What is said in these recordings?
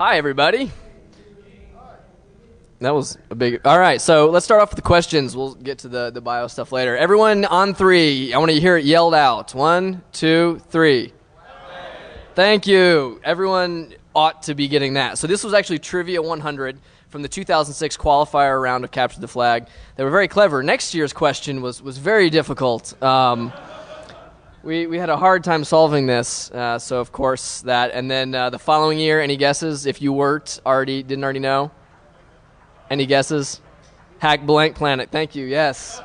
Hi, everybody. That was a big... All right, so let's start off with the questions. We'll get to the bio stuff later. Everyone on three. I want to hear it yelled out. 1, 2, 3. Thank you. Everyone ought to be getting that. So this was actually Trivia 100 from the 2006 qualifier round of Capture the Flag. They were very clever. Next year's question was very difficult. We had a hard time solving this, so of course that. And then the following year, any guesses? If you didn't already know? Any guesses? Hack Blank Planet. Thank you. Yes.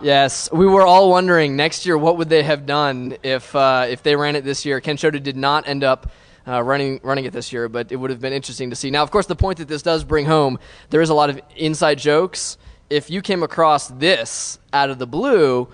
Yes. We were all wondering next year what would they have done if they ran it this year. Ken Shota did not end up running it this year, but it would have been interesting to see. Now, of course, the point that this does bring home, there is a lot of inside jokes. If you came across this out of the blue,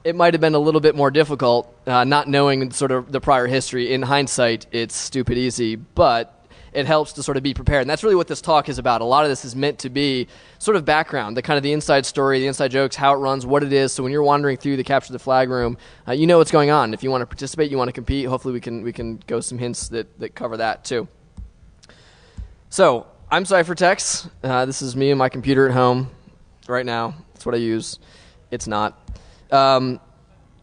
it might have been a little bit more difficult, not knowing sort of the prior history. In hindsight, it's stupid easy, but it helps to sort of be prepared. And that's really what this talk is about. A lot of this is meant to be sort of background, the kind of the inside story, the inside jokes, how it runs, what it is. So when you're wandering through the Capture the Flag room, you know what's going on. If you want to participate, you want to compete, hopefully we can go some hints that cover that too. So I'm Cyphertex. This is me and my computer at home right now. That's what I use. It's not.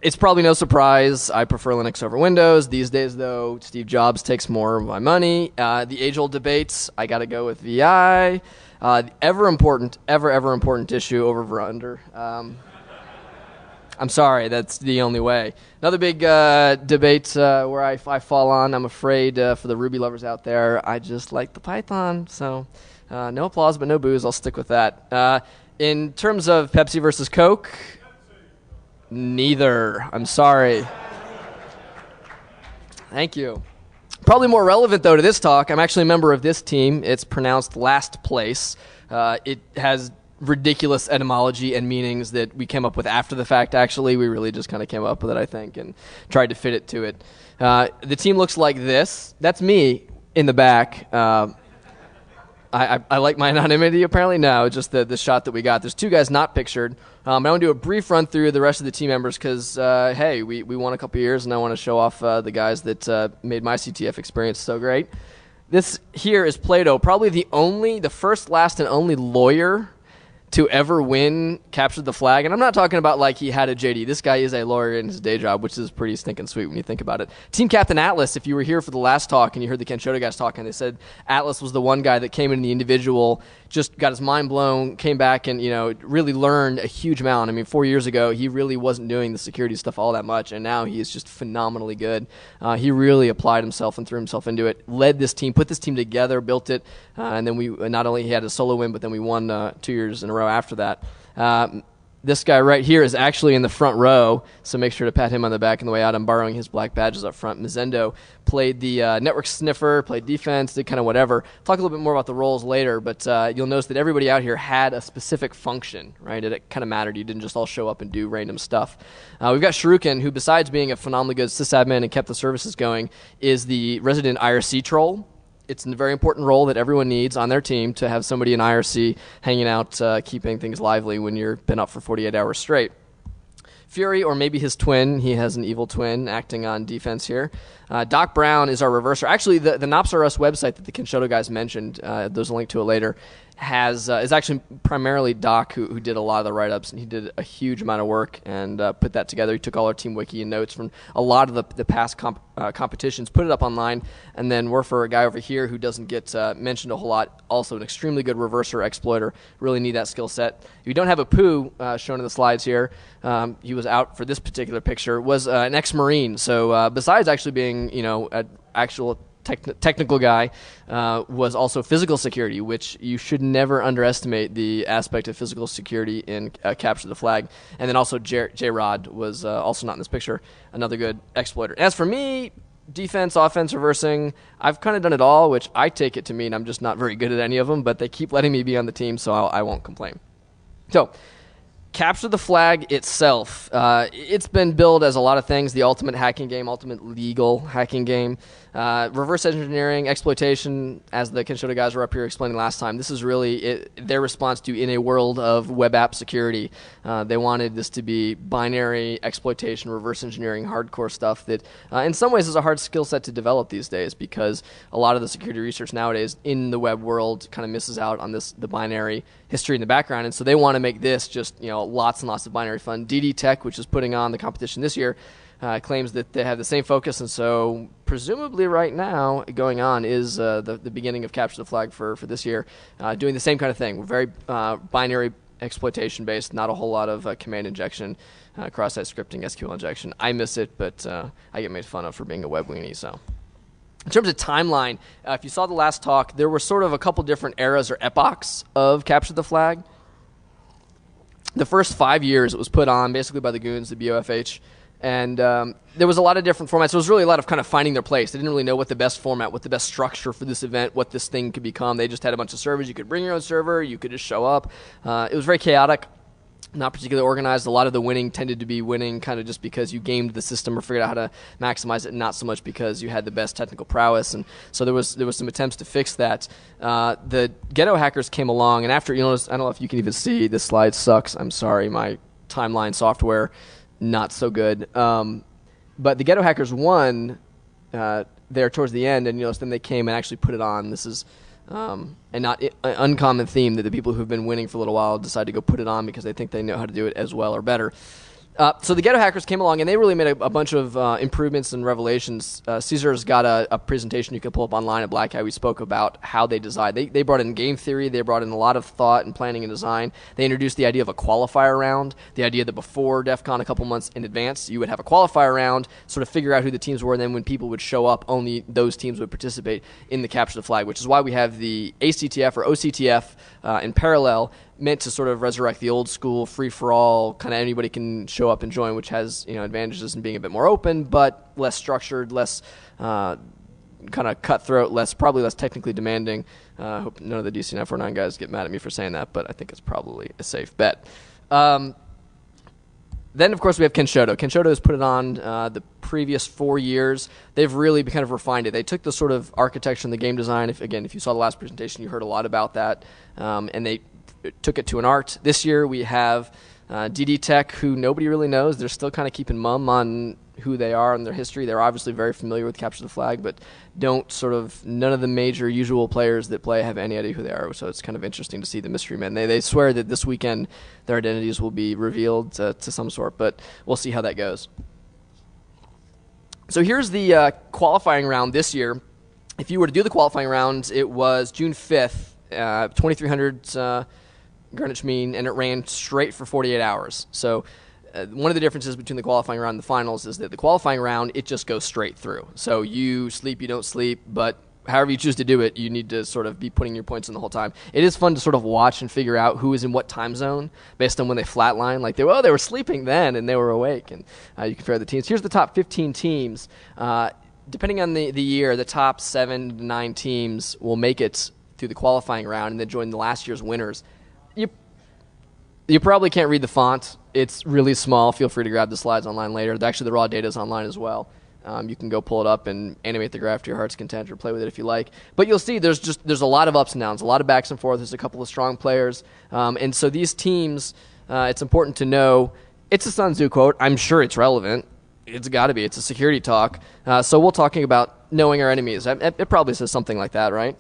It's probably no surprise. I prefer Linux over Windows. These days, though, Steve Jobs takes more of my money. The age-old debates, I got to go with VI. Ever important issue over under. I'm sorry, that's the only way. Another big debate where I fall on, I'm afraid, for the Ruby lovers out there, I just like the Python. So no applause, but no booze. I'll stick with that. In terms of Pepsi versus Coke, neither. I'm sorry. Thank you. Probably more relevant, though, to this talk, I'm actually a member of this team. It's pronounced last place. It has ridiculous etymology and meanings that we came up with after the fact, actually. We really just kind of came up with it, I think, and tried to fit it to it. The team looks like this. That's me in the back. I like my anonymity, apparently. No, just the shot that we got. There's two guys not pictured. I want to do a brief run through the rest of the team members because, hey, we won a couple years, and I want to show off the guys that made my CTF experience so great. This here is Plato, probably the first, last, and only lawyer to ever win Capture the Flag. And I'm not talking about like he had a JD. This guy is a lawyer in his day job, which is pretty stinking sweet when you think about it. Team Captain Atlas, if you were here for the last talk and you heard the Ken Shota guys talking, they said Atlas was the one guy that came in the individual, just got his mind blown, came back and, really learned a huge amount. I mean, 4 years ago, he really wasn't doing the security stuff all that much, and now he is just phenomenally good. He really applied himself and threw himself into it, led this team, put this team together, built it, and then we not only he had a solo win, but then we won 2 years in a row after that. This guy right here is actually in the front row, so make sure to pat him on the back on the way out. I'm borrowing his black badges up front. Mizendo played the network sniffer, played defense, did kind of whatever. Talk a little bit more about the roles later, but you'll notice that everybody out here had a specific function, right? It kind of mattered. You didn't just all show up and do random stuff. We've got Shuriken, who besides being a phenomenally good sysadmin and kept the services going, is the resident IRC troll. It's a very important role that everyone needs on their team to have somebody in IRC hanging out, keeping things lively when you've been up for 48 hours straight. Fury, or maybe his twin, he has an evil twin acting on defense here. Doc Brown is our reverser. Actually, the Nops R Us website that the Ken Shota guys mentioned, there's a link to it later, is actually primarily Doc who did a lot of the write-ups, and he did a huge amount of work and put that together. He took all our team wiki and notes from a lot of the past competitions, put it up online, and then we're for a guy over here who doesn't get mentioned a whole lot, also an extremely good reverser exploiter. Really need that skill set. If you don't have a poo shown in the slides here, he was out for this particular picture, was an ex-Marine. So besides actually being, an actual technical guy, was also physical security, which you should never underestimate the aspect of physical security in Capture the Flag. And then also J-Rod was also not in this picture, another good exploiter. As for me, defense, offense, reversing, I've kind of done it all, which I take it to mean I'm just not very good at any of them, but they keep letting me be on the team, so I won't complain. So Capture the Flag itself, it's been billed as a lot of things: the ultimate hacking game, ultimate legal hacking game, reverse engineering, exploitation. As the Kenshoto guys were up here explaining last time, this is really their response to in a world of web app security. They wanted this to be binary exploitation, reverse engineering, hardcore stuff that in some ways is a hard skill set to develop these days, because a lot of the security research nowadays in the web world kind of misses out on the binary history in the background, and so they want to make this just lots and lots of binary fun. DD Tech, which is putting on the competition this year, claims that they have the same focus, and so presumably right now going on is the beginning of Capture the Flag for this year, doing the same kind of thing. We're very binary exploitation based, not a whole lot of command injection, cross-site scripting, SQL injection. I miss it, but I get made fun of for being a web weenie, so. In terms of timeline, if you saw the last talk, there were sort of a couple different eras or epochs of Capture the Flag. The first 5 years it was put on basically by the goons, the BOFH, and there was a lot of different formats. There was really a lot of kind of finding their place. They didn't really know what the best format, what the best structure for this event, what this thing could become. They just had a bunch of servers. You could bring your own server. You could just show up. It was very chaotic, not particularly organized. A lot of the winning tended to be winning kind of just because you gamed the system or figured out how to maximize it, not so much because you had the best technical prowess. And so there was some attempts to fix that. The ghetto hackers came along, and after, I don't know if you can even see, this slide sucks. I'm sorry, my timeline software, not so good. But the ghetto hackers won there towards the end, and then they came and actually put it on. This is and not an uncommon theme that the people who've been winning for a little while decide to go put it on because they think they know how to do it as well or better. So the ghetto hackers came along, and they really made a bunch of improvements and revelations. Caesar's got a presentation you can pull up online at Black Hat. We spoke about how they designed. They brought in game theory. They brought in a lot of thought and planning and design. They introduced the idea of a qualifier round, the idea that before DEFCON, a couple months in advance, you would have a qualifier round, sort of figure out who the teams were, and then when people would show up, only those teams would participate in the Capture the Flag, which is why we have the ACTF or OCTF in parallel, meant to sort of resurrect the old school free-for-all, kind of anybody can show up and join, which has advantages in being a bit more open, but less structured, less kind of cutthroat, probably less technically demanding. I hope none of the DC 949 guys get mad at me for saying that, but I think it's probably a safe bet. Then, of course, we have Kenshoto. Kenshoto has put it on the previous 4 years. They've really kind of refined it. They took the sort of architecture and the game design. If you saw the last presentation, you heard a lot about that, and they took it to an art. This year we have DD Tech, who nobody really knows. They're still kind of keeping mum on who they are and their history. They're obviously very familiar with Capture the Flag, but none of the major usual players that play have any idea who they are. So it's kind of interesting to see the mystery men. They swear that this weekend their identities will be revealed to some sort, but we'll see how that goes. So here's the qualifying round this year. If you were to do the qualifying rounds, it was June 5th, 2300 Greenwich Mean, and it ran straight for 48 hours. So one of the differences between the qualifying round and the finals is that the qualifying round, it just goes straight through. So you sleep, you don't sleep, but however you choose to do it, you need to sort of be putting your points in the whole time. It is fun to sort of watch and figure out who is in what time zone based on when they flatline. Like, they were sleeping then and they were awake, and you compare the teams. Here's the top 15 teams. Depending on the year, the top 7 to 9 teams will make it through the qualifying round and then join the last year's winners. You probably can't read the font. It's really small. Feel free to grab the slides online later. Actually, the raw data is online as well. You can go pull it up and animate the graph to your heart's content or play with it if you like. But you'll see there's a lot of ups and downs, a lot of backs and forth. There's a couple of strong players. And so these teams, it's important to know, it's a Sun Tzu quote. I'm sure it's relevant. It's got to be. It's a security talk. So we're talking about knowing our enemies. It probably says something like that, right?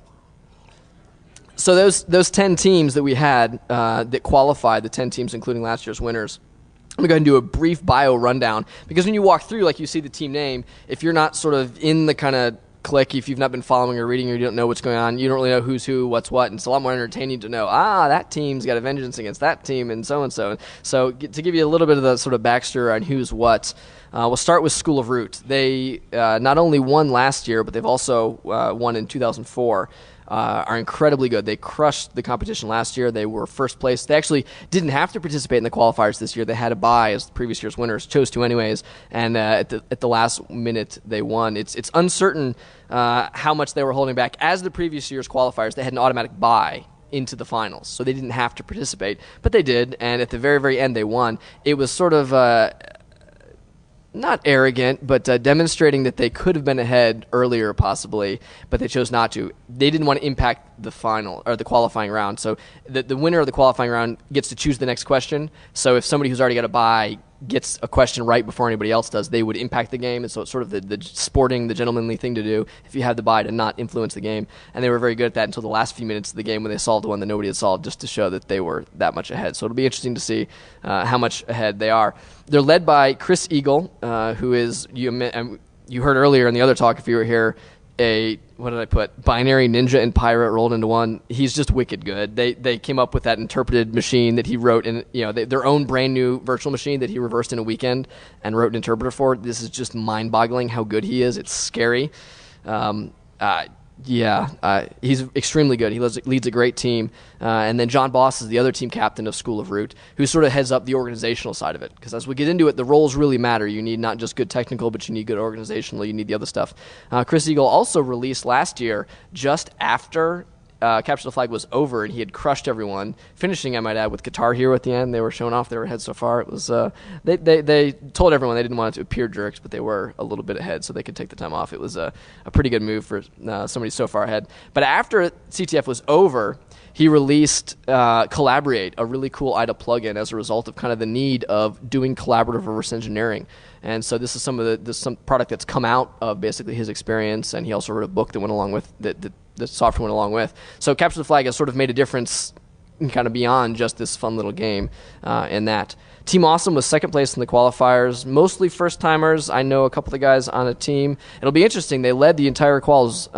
So those 10 teams that we had that qualified, the 10 teams including last year's winners, I'm going to go ahead and do a brief bio rundown, because when you walk through, like, you see the team name, if you're not sort of in the kind of click, if you've not been following or reading or you don't know what's going on, you don't really know who's who, what's what, and it's a lot more entertaining to know, that team's got a vengeance against that team and so. So to give you a little bit of the sort of backstory on who's what, we'll start with School of Root. They not only won last year, but they've also won in 2004. Are incredibly good. They crushed the competition last year. They were first place. They actually didn't have to participate in the qualifiers this year. They had a bye as the previous year's winners, chose to anyways, and at the last minute they won. It's uncertain how much they were holding back. As the previous year's qualifiers, they had an automatic bye into the finals. So they didn't have to participate, but they did, and at the very, very end they won. It was sort of not arrogant, but demonstrating that they could have been ahead earlier possibly, but they chose not to. They didn't want to impact the final or the qualifying round. So the winner of the qualifying round gets to choose the next question. So if somebody who's already got a bye gets a question right before anybody else does, they would impact the game. And so it's sort of the sporting, the gentlemanly thing to do if you have the bye to not influence the game. And they were very good at that until the last few minutes of the game when they solved one that nobody had solved, just to show that they were that much ahead. So it'll be interesting to see how much ahead they are. They're led by Chris Eagle, who is, you heard earlier in the other talk if you were here, what did I put? Binary ninja and pirate rolled into one. He's just wicked good. They came up with that interpreted machine that he wrote in, their own brand new virtual machine that he reversed in a weekend and wrote an interpreter for. This is just mind boggling how good he is. It's scary. He's extremely good. He leads a great team. And then John Boss is the other team captain of School of Root, who sort of heads up the organizational side of it. Because as we get into it, the roles really matter. You need not just good technical, but you need good organizational. You need the other stuff. Chris Eagle also released last year, just after Capture the Flag was over, and he had crushed everyone, finishing, I might add, with Guitar Hero at the end. They were showing off they were ahead so far. It was they told everyone they didn't want it to appear jerks, but they were a little bit ahead, so they could take the time off. It was a pretty good move for somebody so far ahead. But after CTF was over, he released Collaborate, a really cool IDA plugin as a result of kind of the need of doing collaborative reverse engineering. And so this is some product that's come out of basically his experience, and he also wrote a book that went along with the software went along with. So Capture the Flag has sort of made a difference kind of beyond just this fun little game in that. Team Awesome was second place in the qualifiers, mostly first-timers. I know a couple of the guys on a team. It'll be interesting. They led the entire quals,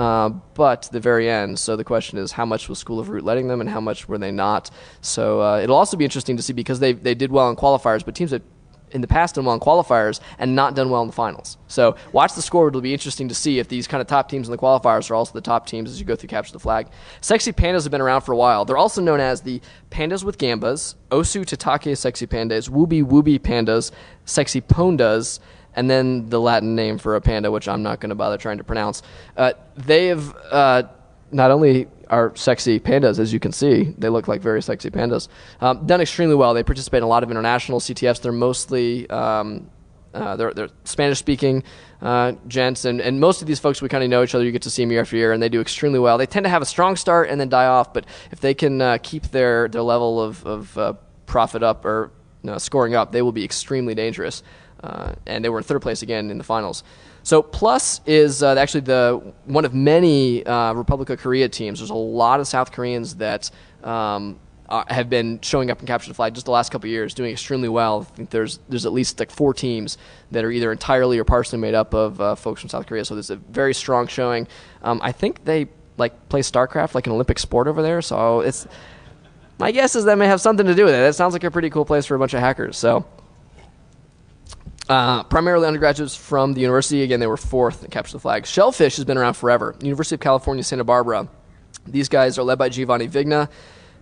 but the very end. So the question is, how much was School of Root letting them, and how much were they not? So it'll also be interesting to see, because they did well in qualifiers, but teams that in the past done well in qualifiers and not done well in the finals. So watch the score. It'll be interesting to see if these kind of top teams in the qualifiers are also the top teams as you go through Capture the Flag. Sexy Pandas have been around for a while. They're also known as the Pandas with Gambas, Osu Tatake Sexy Pandas, Wooby Wooby Pandas, Sexy Pondas, and then the Latin name for a panda, which I'm not going to bother trying to pronounce. They have not only are sexy pandas, as you can see. They look like very sexy pandas. Done extremely well. They participate in a lot of international CTFs. They're mostly they're Spanish-speaking gents, and most of these folks, we kind of know each other. You get to see them year after year, and they do extremely well. They tend to have a strong start and then die off, but if they can keep their level of profit up or scoring up, they will be extremely dangerous. And they were in third place again in the finals. So Plus is actually one of many Republic of Korea teams. There's a lot of South Koreans that have been showing up in Capture the Flag just the last couple of years, doing extremely well. I think there's at least like 4 teams that are either entirely or partially made up of folks from South Korea. So there's a very strong showing. I think they play StarCraft like an Olympic sport over there. So it's my guess is that may have something to do with it. That sounds like a pretty cool place for a bunch of hackers. So. Primarily undergraduates from the university. Again, they were 4th in Capture the Flag. Shellfish has been around forever. University of California, Santa Barbara. These guys are led by Giovanni Vigna,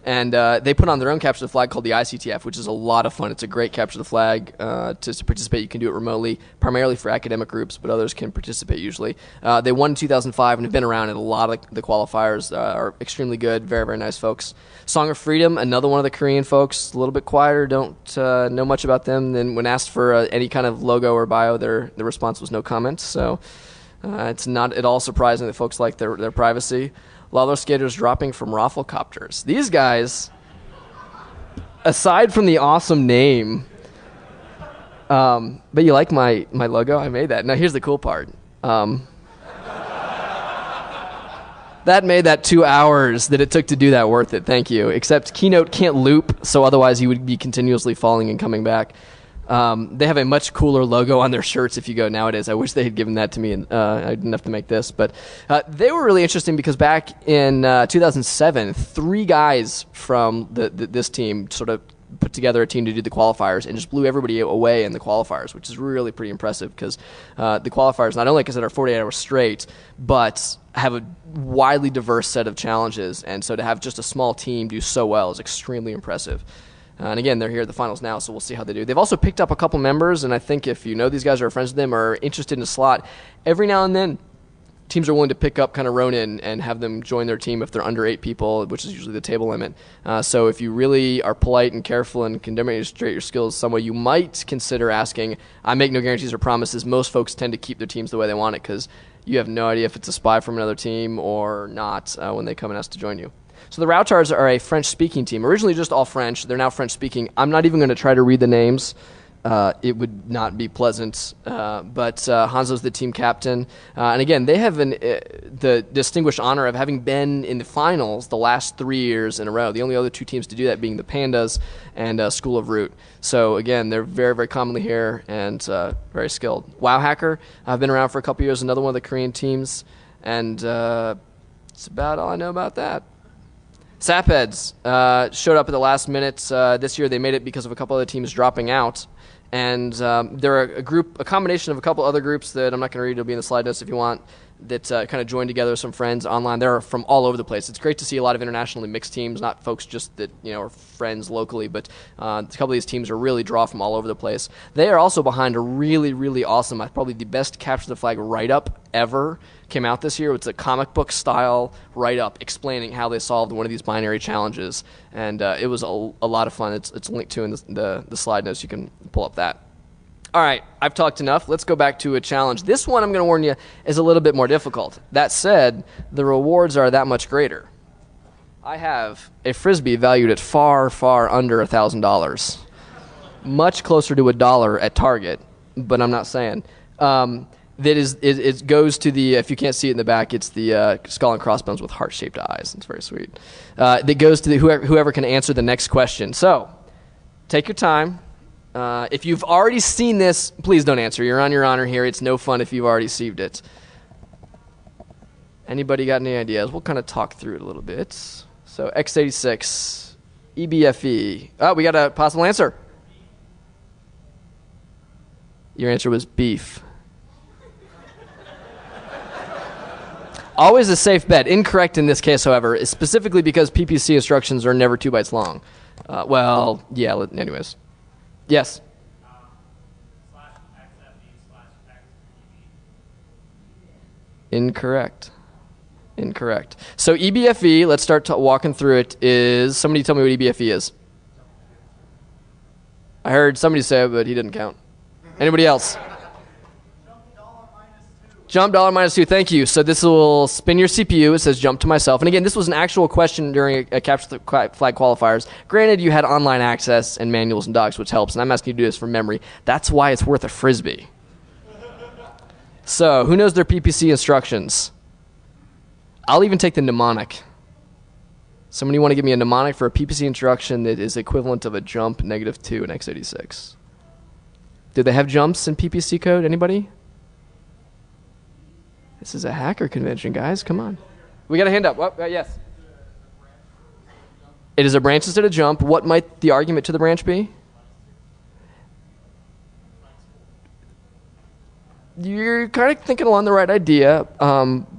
and they put on their own Capture the Flag called the ICTF, which is a lot of fun. It's a great Capture the Flag. To participate, you can do it remotely, primarily for academic groups, but others can participate usually. They won in 2005 and have been around in a lot of the qualifiers. Are extremely good, very, very nice folks. Song of Freedom, another one of the Korean folks, a little bit quieter, don't know much about them. Then when asked for any kind of logo or bio, their response was no comment. So it's not at all surprising that folks like their privacy. Lalo skaters dropping from Rafflecopters. These guys, aside from the awesome name, but you like my logo? I made that. Now here's the cool part. That made that 2 hours that it took to do that worth it. Thank you. Except Keynote can't loop, so otherwise you would be continuously falling and coming back. They have a much cooler logo on their shirts if you go nowadays. I wish they had given that to me, and I didn't have to make this. But they were really interesting because back in 2007, 3 guys from this team sort of put together a team to do the qualifiers and just blew everybody away in the qualifiers, which is really pretty impressive because the qualifiers, not only because they're 48 hours straight, but have a widely diverse set of challenges. And so to have just a small team do so well is extremely impressive. And again, they're here at the finals now, so we'll see how they do. They've also picked up a couple members, and I think if you know these guys or are friends with them or are interested in a slot, every now and then teams are willing to pick up kind of Ronin and have them join their team if they're under 8 people, which is usually the table limit. So if you really are polite and careful and can demonstrate your skills some way, you might consider asking. I make no guarantees or promises. Most folks tend to keep their teams the way they want it because you have no idea if it's a spy from another team or not when they come and ask to join you. So the Routards are a French-speaking team. Originally just all French. They're now French-speaking. I'm not even going to try to read the names. It would not be pleasant, but Hanzo's the team captain. And again, they have the distinguished honor of having been in the finals the last 3 years in a row. The only other 2 teams to do that being the Pandas and School of Root. So again, they're very, very commonly here and very skilled. WoW Hacker, I've been around for a couple years, another one of the Korean teams, and that's about all I know about that. Sapheads showed up at the last minute this year. They made it because of a couple other teams dropping out. And they're a combination of a couple other groups that I'm not going to read. It'll be in the slide notes if you want, that kind of joined together with some friends online. They're from all over the place. It's great to see a lot of internationally mixed teams, not folks just that are friends locally, but a couple of these teams are really draw from all over the place. They are also behind a really, really awesome, probably the best Capture the Flag write-up ever. Came out this year. It's a comic book style write-up explaining how they solved one of these binary challenges, and it was a lot of fun. It's linked to in the slide notes. You can pull up that. All right, I've talked enough. Let's go back to a challenge. This one, I'm going to warn you, is a little bit more difficult. That said, the rewards are that much greater. I have a Frisbee valued at far, far under $1,000. Much closer to $1 at Target, but I'm not saying. It goes to the, if you can't see it in the back, it's the skull and crossbones with heart-shaped eyes. It's very sweet. That goes to whoever can answer the next question. So, take your time. If you've already seen this, please don't answer. You're on your honor here. It's no fun if you've already received it. Anybody got any ideas? We'll kind of talk through it a little bit. So, x86, EBFE. Oh, we got a possible answer. Your answer was beef. Always a safe bet. Incorrect in this case, however, is specifically because PPC instructions are never 2 bytes long. Well, yeah, anyways. Yes? Incorrect. So EBFE, let's start walking through it, is, somebody tell me what EBFE is. I heard somebody say it, but he didn't count. Anybody else? Jump $-2, thank you. So this will spin your CPU. It says jump to myself. And again, this was an actual question during a Capture the Flag qualifiers. Granted, you had online access and manuals and docs, which helps. And I'm asking you to do this from memory. That's why it's worth a Frisbee. So who knows their PPC instructions? I'll even take the mnemonic. Somebody want to give me a mnemonic for a PPC instruction that is equivalent of a jump -2 in x86? Do they have jumps in PPC code? Anybody? This is a hacker convention, guys. Come on. We got a hand up. Yes. It is a branch instead of jump. What might the argument to the branch be? You're kind of thinking along the right idea,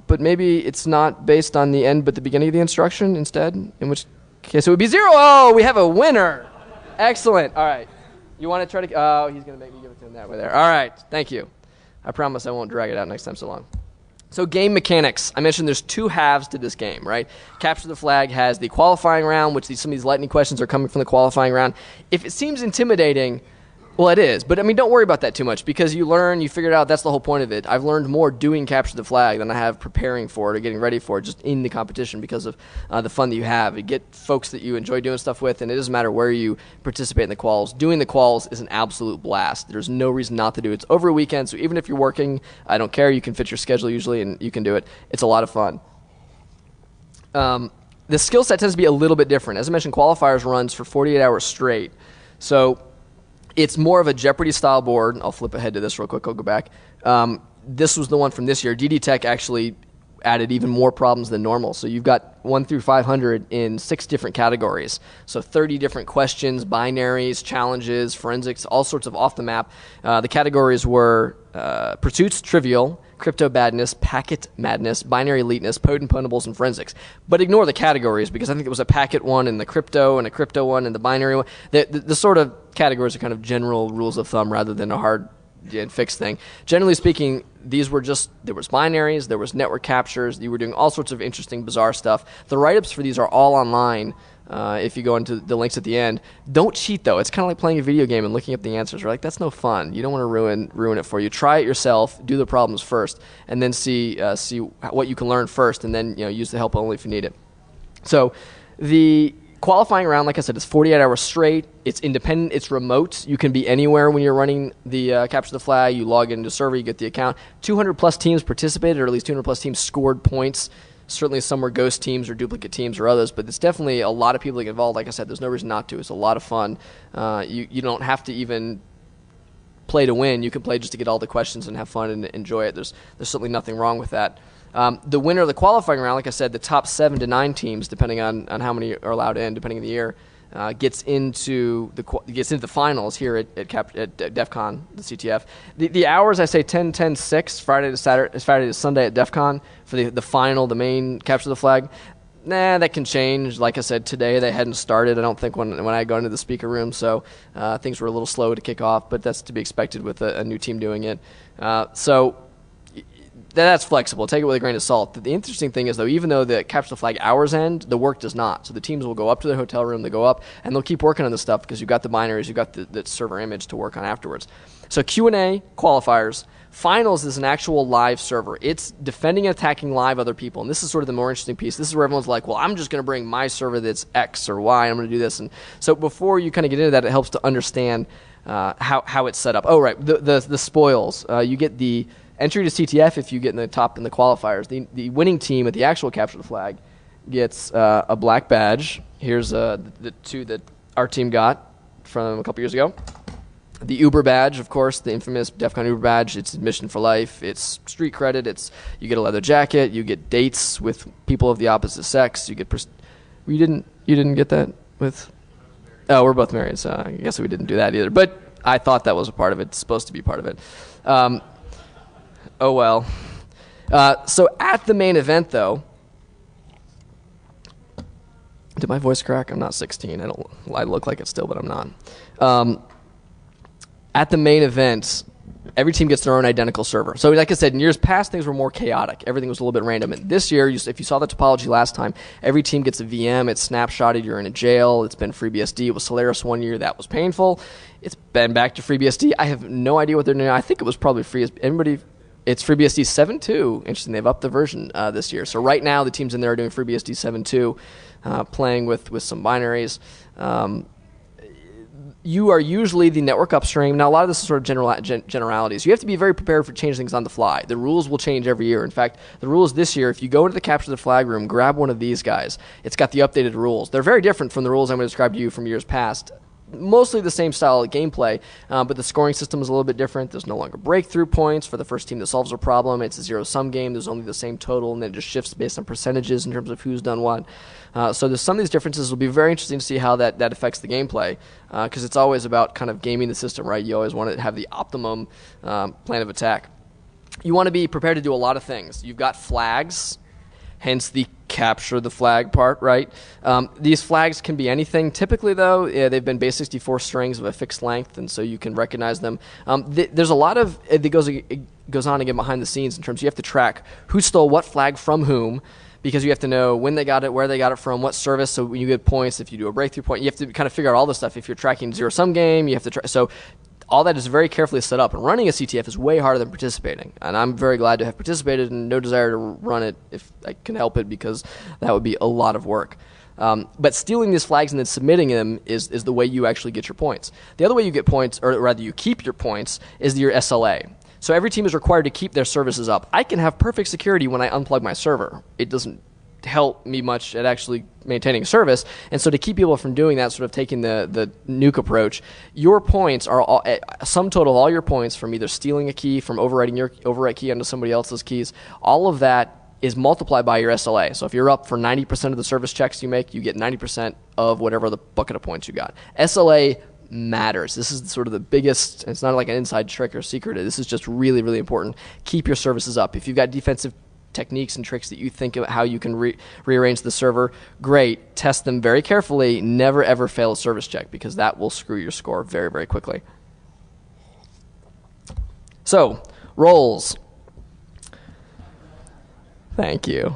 but maybe it's not based on the end but the beginning of the instruction instead, in which case it would be 0. Oh, we have a winner. Excellent. All right. You want to try to... Oh, he's going to make me give it to him that way there. All right. Thank you. I promise I won't drag it out next time so long. So game mechanics. I mentioned there's 2 halves to this game, right? Capture the Flag has the qualifying round, which some of these lightning questions are coming from the qualifying round. If it seems intimidating, well, it is. But, I mean, don't worry about that too much because you figure it out. That's the whole point of it. I've learned more doing Capture the Flag than I have preparing for it or getting ready for it just in the competition because of the fun that you have. You get folks that you enjoy doing stuff with, and it doesn't matter where you participate in the quals. Doing the quals is an absolute blast. There's no reason not to do it. It's over a weekend, so even if you're working, I don't care. You can fit your schedule usually, and you can do it. It's a lot of fun. The skill set tends to be a little bit different. As I mentioned, qualifiers runs for 48 hours straight. So it's more of a Jeopardy-style board. I'll flip ahead to this real quick. I'll go back. This was the one from this year. DD Tech actually added even more problems than normal. So you've got 1 through 500 in 6 different categories. So 30 different questions, binaries, challenges, forensics, all sorts of off the map. The categories were pursuits, trivial, crypto badness, packet madness, binary eliteness, potent ponables, and forensics. But ignore the categories because I think it was a packet one and a crypto one and the binary one. The sort of categories are kind of general rules of thumb rather than a hard and fix thing. Generally speaking, there was binaries, there was network captures, you were doing all sorts of interesting, bizarre stuff. The write-ups for these are all online. If you go into the links at the end. Don't cheat, though. It's kind of like playing a video game and looking up the answers. We're like, that's no fun. You don't want to ruin it for you. Try it yourself, do the problems first, and then see what you can learn first, and then use the help only if you need it. So the qualifying round, like I said, is 48 hours straight. It's independent. It's remote. You can be anywhere when you're running the Capture the Flag. You log into the server. You get the account. 200-plus teams participated, or at least 200-plus teams scored points. Certainly some were ghost teams or duplicate teams or others, but it's definitely a lot of people get involved. Like I said, there's no reason not to. It's a lot of fun. You don't have to even play to win. You can play just to get all the questions and have fun and enjoy it. There's certainly nothing wrong with that. The winner of the qualifying round, like I said, the top 7 to 9 teams, depending on how many are allowed in, depending on the year, gets into the finals here at DEFCON, the CTF. The hours, I say 10-10-6, Friday to Sunday at DEFCON for the final, the main Capture the Flag. That can change. Like I said, today they hadn't started, I don't think, when I got into the speaker room, so things were a little slow to kick off, but that's to be expected with a new team doing it. So that's flexible. Take it with a grain of salt. The interesting thing is, though, even though the Capture the Flag hours end, the work does not. So the teams will go up to their hotel room, they go up, and they'll keep working on this stuff because you've got the binaries, you've got the server image to work on afterwards. So Q&A, qualifiers. Finals is an actual live server. It's defending and attacking live other people, and this is sort of the more interesting piece. This is where everyone's like, well, I'm just going to bring my server that's X or Y, and I'm going to do this. And so before you kind of get into that, it helps to understand how it's set up. Oh, right, the spoils. You get the entry to CTF if you get in the top in the qualifiers. The winning team at the actual Capture the Flag gets a black badge. Here's the 2 that our team got from a couple years ago. The Uber badge, of course, the infamous DEFCON Uber badge. It's admission for life. It's street credit. You get a leather jacket. You get dates with people of the opposite sex. You get you didn't get that with. Oh, we're both married, so I guess we didn't do that either. But I thought that was a part of it. It's supposed to be part of it. Oh well. So at the main event, though, did my voice crack? I'm not 16. I look like it still, but I'm not. At the main event, every team gets their own identical server. So like I said, in years past, things were more chaotic. Everything was a little bit random. And this year, if you saw the topology last time, every team gets a VM. It's snapshotted. You're in a jail. It's been FreeBSD. It was Solaris one year. That was painful. It's been back to FreeBSD. I have no idea what they're doing. I think it was probably It's FreeBSD 7.2. Interesting. They've upped the version this year. So right now, the teams in there are doing FreeBSD 7.2, playing with some binaries. You are usually the network upstream. Now, a lot of this is sort of generalities. You have to be very prepared for changing things on the fly. The rules will change every year. In fact, the rules this year, if you go into the Capture the Flag room, grab one of these guys. It's got the updated rules. They're very different from the rules I'm going to describe to you from years past. Mostly the same style of gameplay, but the scoring system is a little bit different. There's no longer breakthrough points for the first team that solves a problem. It's a zero-sum game. There's only the same total, and then it just shifts based on percentages in terms of who's done what. So there's some of these differences. It'll be very interesting to see how that affects the gameplay, because it's always about kind of gaming the system, right? You always want to have the optimum plan of attack. You want to be prepared to do a lot of things. You've got flags, hence the Capture the Flag part, right? These flags can be anything. Typically, though, they've been base 64 strings of a fixed length, and so you can recognize them. There's a lot of it goes on again behind the scenes in terms you have to track who stole what flag from whom, because you have to know when they got it, where they got it from, what service. So when you get points, if you do a breakthrough point, you have to kind of figure out all this stuff. If you're tracking zero-sum game, you have to so all that is very carefully set up, and running a CTF is way harder than participating, and I'm very glad to have participated and no desire to run it if I can help it, because that would be a lot of work. But stealing these flags and then submitting them is the way you actually get your points. The other way you get points, or rather you keep your points, is your SLA. So every team is required to keep their services up. I can have perfect security when I unplug my server. It doesn't help me much at actually maintaining service, and so to keep people from doing that, sort of taking the nuke approach, your points are all, sum total all your points from either stealing a key, from overwriting your overwrite key onto somebody else's keys, all of that is multiplied by your SLA. So if you're up for 90% of the service checks you make, you get 90% of whatever the bucket of points you got. SLA matters. This is sort of the biggest, it's not like an inside trick or secret, this is just really, really important. Keep your services up. If you've got defensive techniques and tricks that you think of how you can rearrange the server, great. Test them very carefully. Never ever fail a service check, because that will screw your score very, very quickly. So, roles. Thank you.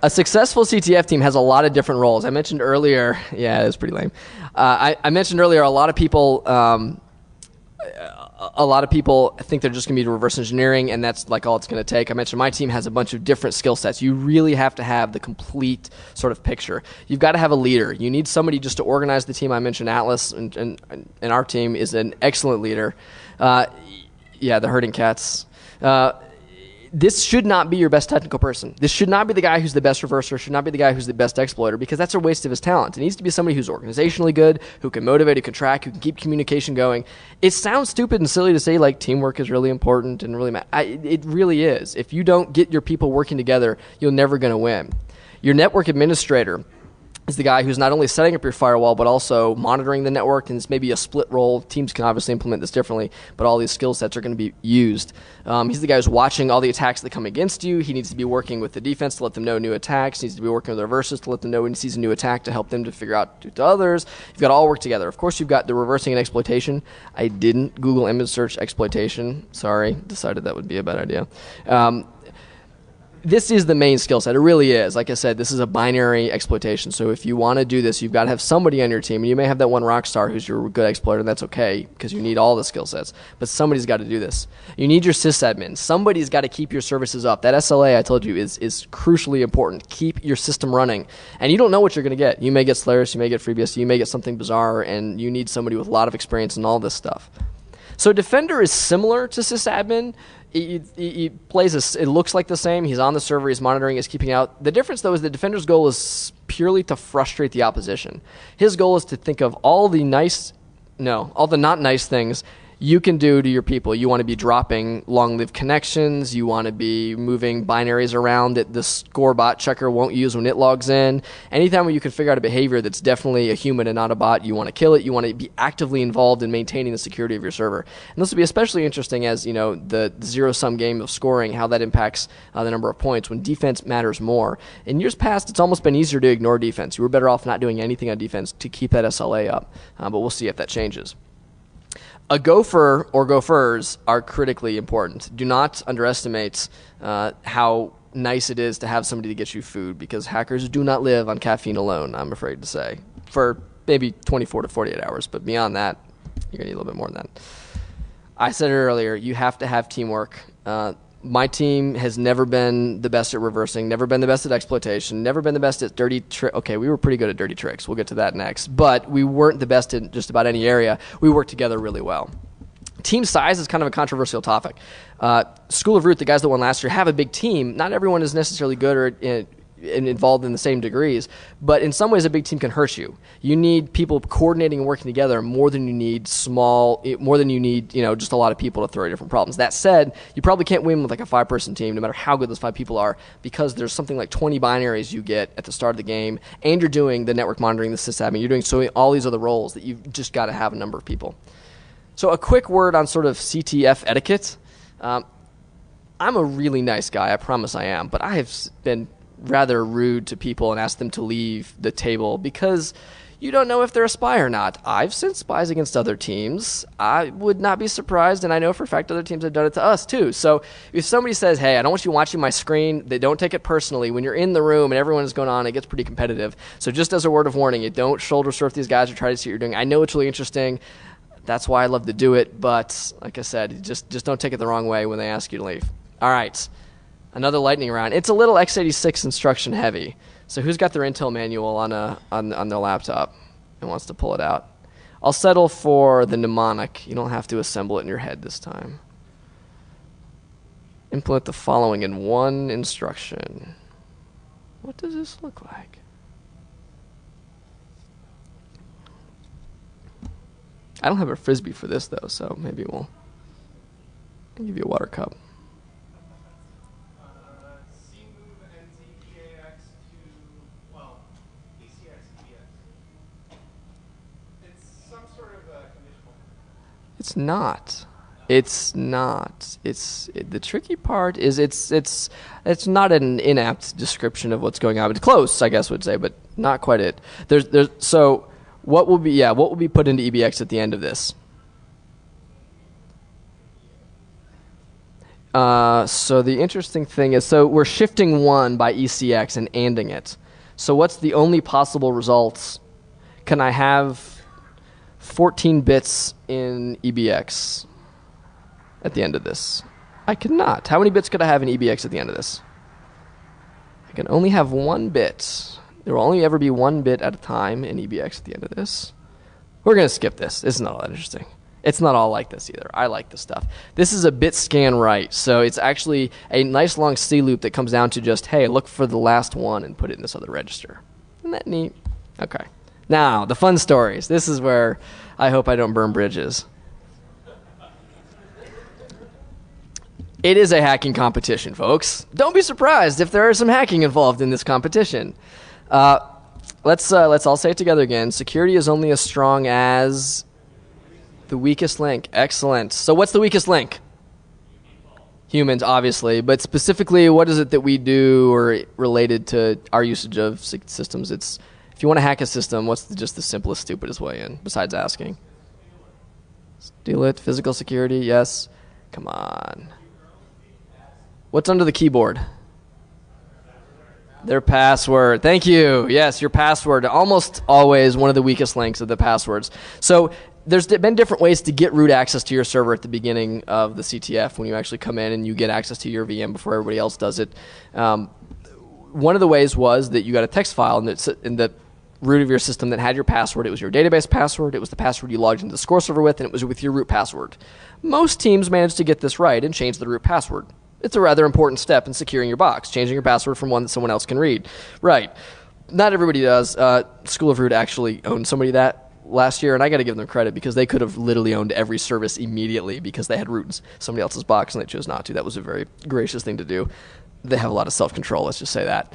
A successful CTF team has a lot of different roles. I mentioned earlier, yeah, it was pretty lame. I mentioned earlier a lot of people think they're just going to be reverse engineering, and that's like all it's going to take. I mentioned my team has a bunch of different skill sets. You really have to have the complete sort of picture. You've got to have a leader. You need somebody just to organize the team. I mentioned Atlas, and our team is an excellent leader. Yeah, the herding cats. This should not be your best technical person. This should not be the guy who's the best reverser, should not be the guy who's the best exploiter, because that's a waste of his talent. It needs to be somebody who's organizationally good, who can motivate, who can track, who can keep communication going. It sounds stupid and silly to say, like, teamwork is really important and really it really is. If you don't get your people working together, you're never going to win. Your network administrator is the guy who's not only setting up your firewall, but also monitoring the network, and it's maybe a split role. Teams can obviously implement this differently, but all these skill sets are going to be used. He's the guy who's watching all the attacks that come against you. He needs to be working with the defense to let them know new attacks. He needs to be working with the reversers to let them know when he sees a new attack to help them to figure out to others. You've got to all work together. Of course, you've got the reversing and exploitation. I didn't Google image search exploitation. Sorry, decided that would be a bad idea. This is the main skill set. It really is. Like I said, this is a binary exploitation. So if you want to do this, you've got to have somebody on your team. And you may have that one rock star who's your good exploiter, and that's okay because you need all the skill sets. But somebody's got to do this. You need your sysadmin. Somebody's got to keep your services up. That SLA I told you is crucially important. Keep your system running. And you don't know what you're going to get. You may get Solaris, you may get FreeBSD, you may get something bizarre, and you need somebody with a lot of experience in all this stuff. So Defender is similar to sysadmin. He plays it looks like the same. He's on the server. He's monitoring. He's keeping out. The difference, though, is the Defender's goal is purely to frustrate the opposition. His goal is to think of all the not nice things you can do to your people. You want to be dropping long-lived connections. You want to be moving binaries around that the score bot checker won't use when it logs in. Anytime when you can figure out a behavior that's definitely a human and not a bot, you want to kill it. You want to be actively involved in maintaining the security of your server. And this will be especially interesting as, the zero-sum game of scoring, how that impacts the number of points when defense matters more. In years past, it's almost been easier to ignore defense. You were better off not doing anything on defense to keep that SLA up. But we'll see if that changes. A gopher or gophers are critically important. Do not underestimate how nice it is to have somebody to get you food, because hackers do not live on caffeine alone, I'm afraid to say, for maybe 24 to 48 hours. But beyond that, you're going to need a little bit more than that. I said it earlier, you have to have teamwork. My team has never been the best at reversing, never been the best at exploitation, never been the best at dirty tricks. Okay, we were pretty good at dirty tricks. We'll get to that next. But we weren't the best in just about any area. We worked together really well. Team size is kind of a controversial topic. School of Root, the guys that won last year, have a big team. Not everyone is necessarily good or involved in the same degrees, but in some ways a big team can hurt you. You need people coordinating and working together more than you need just a lot of people to throw at different problems. That said, you probably can't win with like a 5-person team, no matter how good those 5 people are, because there's something like 20 binaries you get at the start of the game, and you're doing the network monitoring, the sysadmin, you're doing all these other roles that you've just got to have a number of people. So a quick word on sort of CTF etiquette. I'm a really nice guy, I promise I am, but I have been rather rude to people and ask them to leave the table because you don't know if they're a spy or not. I've sent spies against other teams. I would not be surprised, and I know for a fact other teams have done it to us too. So if somebody says, hey, I don't want you watching my screen, they don't take it personally. When you're in the room and everyone is going on, it gets pretty competitive. So just as a word of warning, you don't shoulder surf these guys or try to see what you're doing. I know it's really interesting. That's why I love to do it, but like I said, just don't take it the wrong way when they ask you to leave. All right. Another lightning round. It's a little x86 instruction heavy. So who's got their Intel manual on their laptop and wants to pull it out? I'll settle for the mnemonic. You don't have to assemble it in your head this time. Implement the following in one instruction. What does this look like? I don't have a Frisbee for this though, so maybe I'll give you a water cup. It's not. It's not. The tricky part is it's not an inapt description of what's going on. It's close, I guess would say, but not quite it. So what will be put into EBX at the end of this? So the interesting thing is, so we're shifting 1 by ECX and ANDing it. So what's the only possible results? Can I have 14 bits in EBX at the end of this? I cannot. How many bits could I have in EBX at the end of this? I can only have 1 bit. There will only ever be 1 bit at a time in EBX at the end of this. We're going to skip this. This is not all that interesting. It's not all like this either. I like this stuff. This is a bit scan write, so it's actually a nice long C loop that comes down to just, hey, look for the last one and put it in this other register. Isn't that neat? Okay. Now, the fun stories. This is where I hope I don't burn bridges. It is a hacking competition, folks. Don't be surprised if there is some hacking involved in this competition. Let's all say it together again. Security is only as strong as the weakest link. Excellent. So what's the weakest link? Humans, obviously. But specifically, what is it that we do or related to our usage of systems? It's, if you want to hack a system, what's just the simplest, stupidest way in, besides asking? Steal it. Physical security, yes. Come on. What's under the keyboard? Their password. Thank you. Yes, your password. Almost always one of the weakest links of the passwords. So there's been different ways to get root access to your server at the beginning of the CTF when you actually come in and you get access to your VM before everybody else does it. One of the ways was that you got a text file in the root of your system that had your password. It was your database password. It was the password you logged into the score server with, and it was with your root password. Most teams managed to get this right and change the root password. It's a rather important step in securing your box, changing your password from one that someone else can read. Right. Not everybody does. School of Root actually owned somebody that last year, and I got to give them credit because they could have literally owned every service immediately because they had root in somebody else's box and they chose not to. That was a very gracious thing to do. They have a lot of self-control, let's just say that.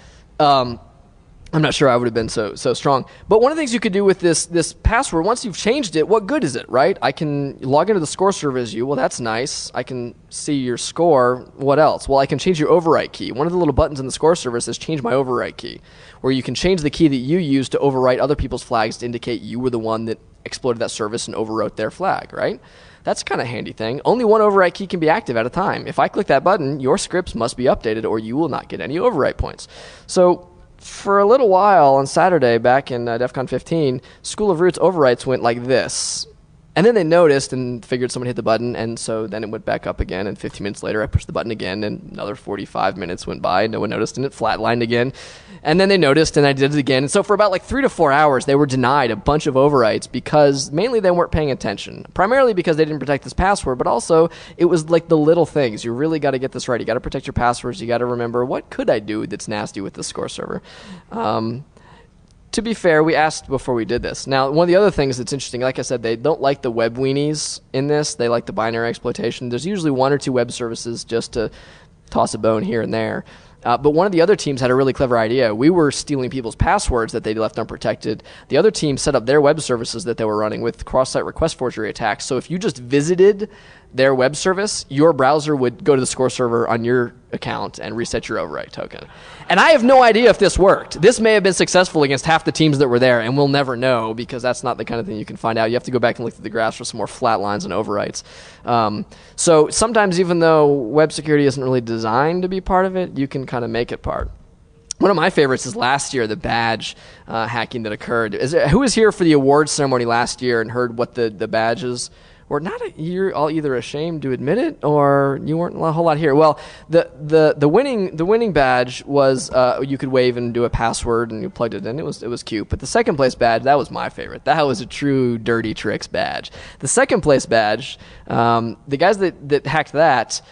I'm not sure I would have been so strong. But one of the things you could do with this password, once you've changed it, what good is it, right? I can log into the score server as you. Well, that's nice. I can see your score. What else? Well, I can change your overwrite key. One of the little buttons in the score server says change my overwrite key, where you can change the key that you use to overwrite other people's flags to indicate you were the one that exploited that service and overwrote their flag, right? That's kind of a handy thing. Only one overwrite key can be active at a time. If I click that button, your scripts must be updated or you will not get any overwrite points. So for a little while on Saturday back in DEFCON 15, School of Root's overwrites went like this. And then they noticed and figured someone hit the button, and so then it went back up again, and 15 minutes later I pushed the button again, and another 45 minutes went by, and no one noticed, and it flatlined again. And then they noticed, and I did it again. And so for about like 3 to 4 hours, they were denied a bunch of overwrites because mainly they weren't paying attention. Primarily because they didn't protect this password, but also it was like the little things. You really got to get this right. You got to protect your passwords. You got to remember, what could I do that's nasty with the score server? To be fair, we asked before we did this. Now, one of the other things that's interesting, like I said, they don't like the web weenies in this. They like the binary exploitation. There's usually 1 or 2 web services just to toss a bone here and there. But one of the other teams had a really clever idea. We were stealing people's passwords that they left unprotected. The other team set up their web services that they were running with cross-site request forgery attacks. So if you just visited their web service, your browser would go to the score server on your account and reset your overwrite token. And I have no idea if this worked. This may have been successful against half the teams that were there, and we'll never know because that's not the kind of thing you can find out. You have to go back and look at the graphs for some more flat lines and overwrites. So sometimes even though web security isn't really designed to be part of it, you can kind of make it part. One of my favorites is last year, the badge hacking that occurred. Who was here for the awards ceremony last year and heard what the badges were? You're all either ashamed to admit it or you weren't a whole lot here. Well, the winning badge was you could wave and do a password and you plugged it in. It was cute. But the second place badge, that was my favorite. That was a true dirty tricks badge. The second place badge, the guys that hacked that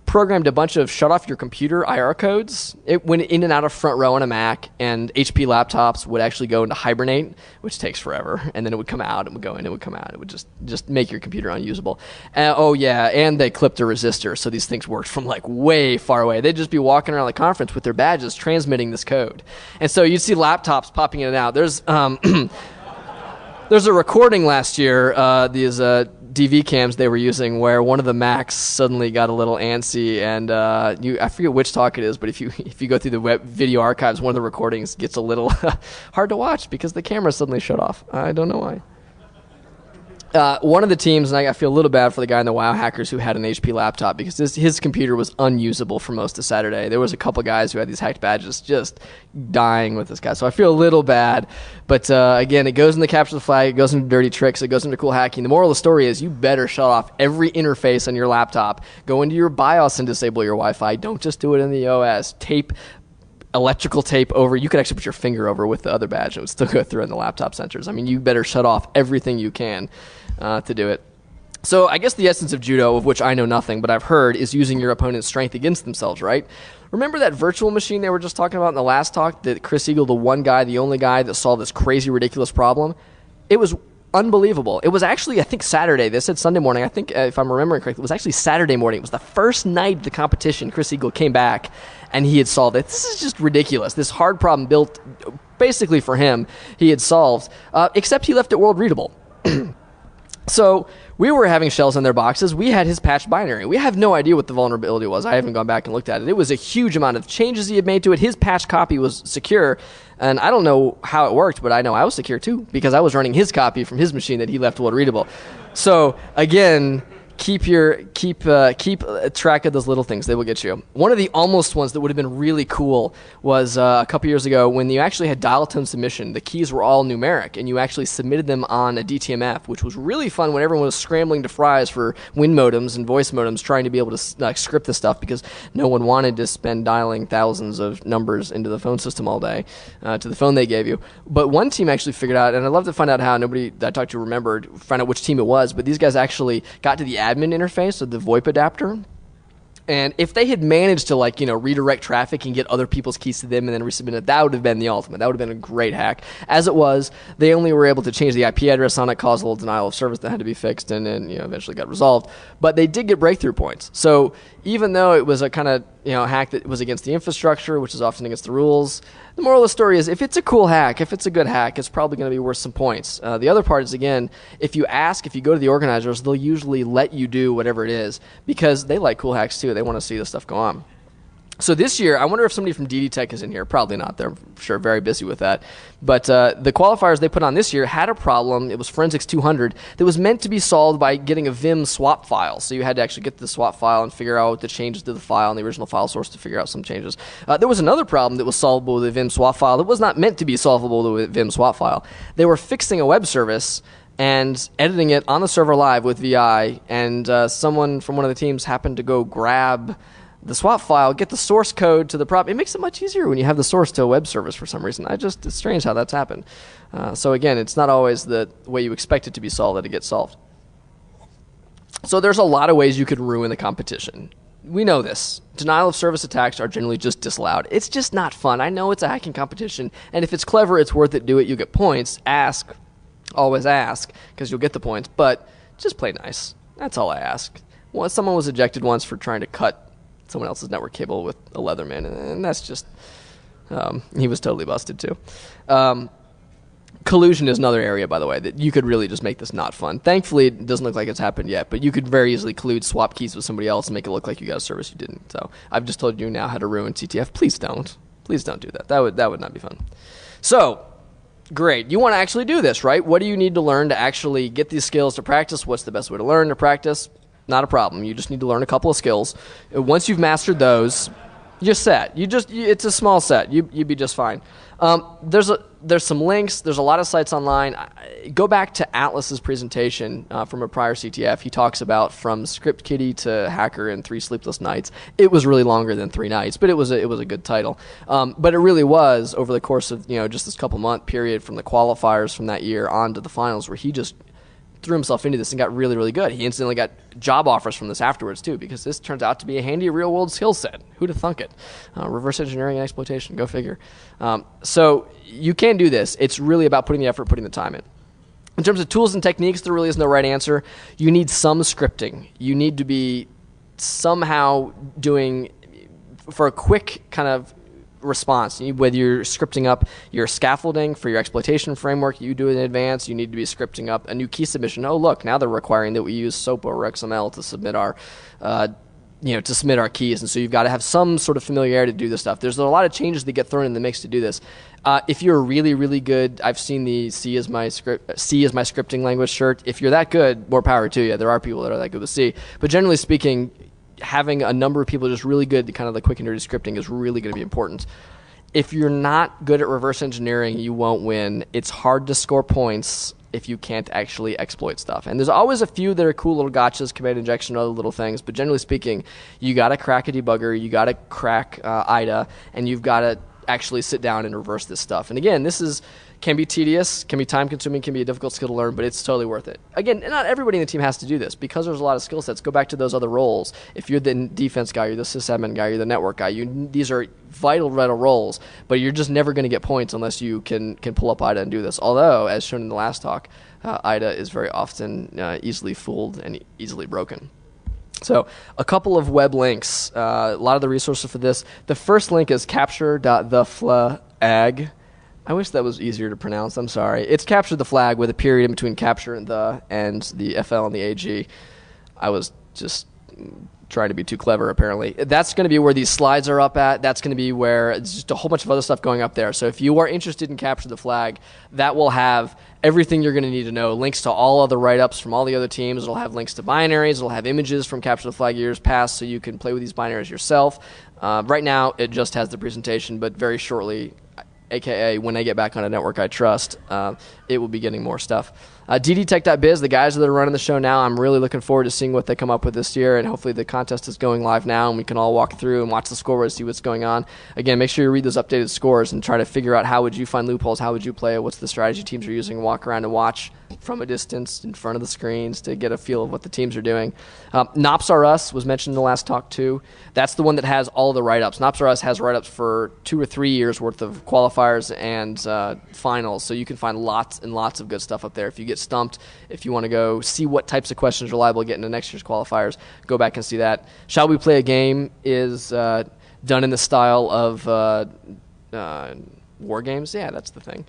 programmed a bunch of shut off your computer IR codes. It went in and out of front row on a Mac, and HP laptops would actually go into hibernate, which takes forever, and then it would come out, it would go in, it would come out. It would just make your computer unusable. And they clipped a resistor, so these things worked from like way far away. They'd just be walking around the conference with their badges transmitting this code. And so you'd see laptops popping in and out. There's there's a recording last year, these DV cams they were using, where one of the Macs suddenly got a little antsy, and I forget which talk it is, but if you go through the web video archives, one of the recordings gets a little hard to watch because the camera suddenly shut off. I don't know why. One of the teams, and I feel a little bad for the guy in the WoW Hackers who had an HP laptop because his computer was unusable for most of Saturday. There was a couple guys who had these hacked badges just dying with this guy. So I feel a little bad. But again, it goes into Capture the Flag, it goes into Dirty Tricks, it goes into Cool Hacking. The moral of the story is you better shut off every interface on your laptop. Go into your BIOS and disable your Wi-Fi. Don't just do it in the OS. Tape electrical tape over. You could actually put your finger over with the other badge and it would still go through in the laptop sensors. I mean, you better shut off everything you can to do it. So I guess the essence of judo, of which I know nothing, but I've heard, is using your opponent's strength against themselves, right? Remember that virtual machine they were just talking about in the last talk, that Chris Eagle, the one guy, the only guy that solved this crazy, ridiculous problem? It was unbelievable. It was actually, I think, Saturday. They said Sunday morning. I think, if I'm remembering correctly, it was actually Saturday morning. It was the first night of the competition. Chris Eagle came back, and he had solved it. This is just ridiculous. This hard problem built basically for him, he had solved, except he left it world readable. So we were having shells in their boxes. We had his patched binary. We have no idea what the vulnerability was. I haven't gone back and looked at it. It was a huge amount of changes he had made to it. His patched copy was secure, and I don't know how it worked, but I know I was secure too because I was running his copy from his machine that he left world readable. So again, keep track of those little things. They will get you. One of the almost ones that would have been really cool was a couple years ago when you actually had dial tone submission. The keys were all numeric, and you actually submitted them on a DTMF, which was really fun when everyone was scrambling to fries for WIN modems and voice modems trying to be able to script this stuff because no one wanted to spend dialing thousands of numbers into the phone system all day to the phone they gave you. But one team actually figured out, and I'd love to find out how, nobody that I talked to remembered, find out which team it was, but these guys actually got to the admin interface of the VoIP adapter, and if they had managed to redirect traffic and get other people's keys to them and then resubmit it, that would have been the ultimate. That would have been a great hack. As it was, they only were able to change the IP address on it, caused a little denial of service that had to be fixed, and then eventually got resolved. But they did get breakthrough points. So even though it was a kind of hack that was against the infrastructure, which is often against the rules, the moral of the story is if it's a cool hack, if it's a good hack, it's probably going to be worth some points. The other part is, again, if you go to the organizers, they'll usually let you do whatever it is because they like cool hacks too. They want to see this stuff go on. So this year, I wonder if somebody from DD Tech is in here. Probably not. They're sure very busy with that. But the qualifiers they put on this year had a problem. It was Forensics 200 that was meant to be solved by getting a Vim swap file. So you had to actually get the swap file and figure out the changes to the file and the original file source to figure out some changes. There was another problem that was solvable with a Vim swap file that was not meant to be solvable with a Vim swap file. They were fixing a web service and editing it on the server live with VI, and someone from one of the teams happened to go grab the swap file, get the source code to the prop. It makes it much easier when you have the source to a web service for some reason. It's strange how that's happened. So again, it's not always the way you expect it to be solved that it gets solved. So there's a lot of ways you could ruin the competition. We know this. Denial of service attacks are generally just disallowed. It's just not fun. I know it's a hacking competition, and if it's clever, it's worth it. Do it. You get points. Ask. Always ask, because you'll get the points. But just play nice. That's all I ask. Well, someone was ejected once for trying to cut someone else's network cable with a Leatherman, and that's just he was totally busted too. Collusion is another area, by the way, that you could really just make this not fun. Thankfully, it doesn't look like it's happened yet, but you could very easily collude, swap keys with somebody else, and make it look like you got a service you didn't. So I've just told you now how to ruin CTF. Please don't do that. That would not be fun. So great, you want to actually do this, right? What do you need to learn to actually get these skills to practice? What's the best way to learn to practice? Not a problem. You just need to learn a couple of skills. Once you've mastered those, you're set. It's a small set. You'd be just fine. There's some links. There's a lot of sites online. Go back to Atlas's presentation from a prior CTF. He talks about from Script Kiddie to Hacker in 3 Sleepless Nights. It was really longer than 3 nights, but it was a good title. But it really was over the course of just this couple month period from the qualifiers from that year on to the finals where he just threw himself into this and got really, really good. He instantly got job offers from this afterwards too, because this turns out to be a handy real-world skill set. Who'd have thunk it? Reverse engineering and exploitation, go figure. So you can do this. It's really about putting the effort, putting the time in. In terms of tools and techniques, there really is no right answer. You need some scripting. You need to be somehow doing, for a quick kind of response, whether you're scripting up your scaffolding for your exploitation framework you do in advance, you need to be scripting up a new key submission. Oh look, now they're requiring that we use SOAP or XML to submit our to submit our keys. And so you've got to have some sort of familiarity to do this stuff. There's a lot of changes that get thrown in the mix to do this. If you're really, really good, I've seen the C is my scripting language shirt. If you're that good, more power to you. There are people that are that good with C. But generally speaking, having a number of people just really good at kind of the quick and dirty scripting is really going to be important. If you're not good at reverse engineering, you won't win. It's hard to score points if you can't actually exploit stuff. And there's always a few that are cool little gotchas, command injection, other little things. But generally speaking, you got to crack a debugger, you got to crack IDA, and you've got to actually sit down and reverse this stuff. And again, this can be tedious, can be time-consuming, can be a difficult skill to learn, but it's totally worth it. Again, not everybody in the team has to do this. Because there's a lot of skill sets, go back to those other roles. If you're the defense guy, you're the sysadmin guy, you're the network guy, these are vital roles, but you're just never going to get points unless you can pull up IDA and do this. Although, as shown in the last talk, IDA is very often easily fooled and easily broken. So a couple of web links, a lot of the resources for this. The first link is capture.theflag. I wish that was easier to pronounce. I'm sorry. It's capture the flag with a period in between capture and the FL and the AG. I was just trying to be too clever, apparently. That's going to be where these slides are up at. That's going to be where it's just a whole bunch of other stuff going up there. So if you are interested in capture the flag, that will have everything you're going to need to know, links to all other write-ups from all the other teams. It'll have links to binaries. It'll have images from capture the flag years past, so you can play with these binaries yourself. Right now, it just has the presentation, but very shortly, aka when I get back on a network I trust, it will be getting more stuff. ddtech.biz, the guys that are running the show now, I'm really looking forward to seeing what they come up with this year, and hopefully the contest is going live now and we can all walk through and watch the scoreboard to see what's going on. Again, make sure you read those updated scores and try to figure out how would you find loopholes, how would you play it, what's the strategy teams are using, walk around and watch from a distance in front of the screens to get a feel of what the teams are doing. Nops R Us was mentioned in the last talk too. That's the one that has all the write-ups. Nops R Us has write-ups for 2 or 3 years worth of qualifiers and finals, so you can find lots and lots of good stuff up there. If you get stumped, if you want to go see what types of questions are liable to get into next year's qualifiers, go back and see that. Shall We Play a Game is done in the style of War Games, yeah, that's the thing.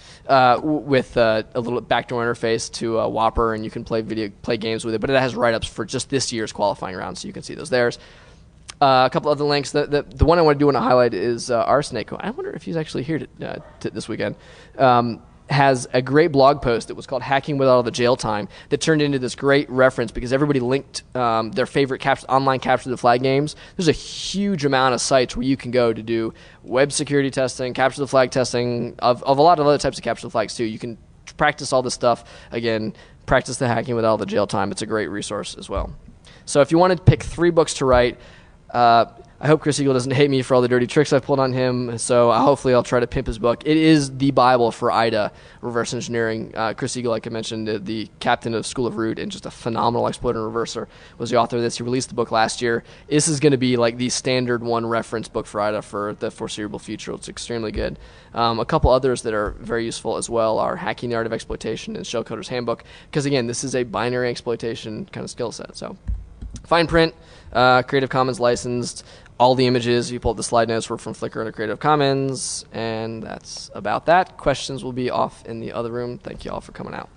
With a little backdoor interface to Whopper, and you can play games with it. But it has write-ups for just this year's qualifying round, so you can see those there. A couple other links. The one I want to highlight is Arsnake. I wonder if he's actually here this weekend. Has a great blog post that was called Hacking Without All the Jail Time that turned into this great reference because everybody linked their favorite online capture the flag games. There's a huge amount of sites where you can go to do web security testing, capture the flag testing, of a lot of other types of capture the flags too. You can practice all this stuff. Again, practice the Hacking Without All the Jail Time. It's a great resource as well. So if you want to pick 3 books to write, I hope Chris Eagle doesn't hate me for all the dirty tricks I've pulled on him, so hopefully I'll try to pimp his book. It is the Bible for IDA reverse engineering. Chris Eagle, like I mentioned, the captain of School of Root and just a phenomenal exploiter and reverser, was the author of this. He released the book last year. This is going to be like the standard one reference book for IDA for the foreseeable future. It's extremely good. A couple others that are very useful as well are Hacking the Art of Exploitation and Shellcoder's Handbook, because again, this is a binary exploitation kind of skill set. So fine print, Creative Commons licensed. All the images, if you pull up the slide notes, were from Flickr and Creative Commons, and that's about that. Questions will be off in the other room. Thank you all for coming out.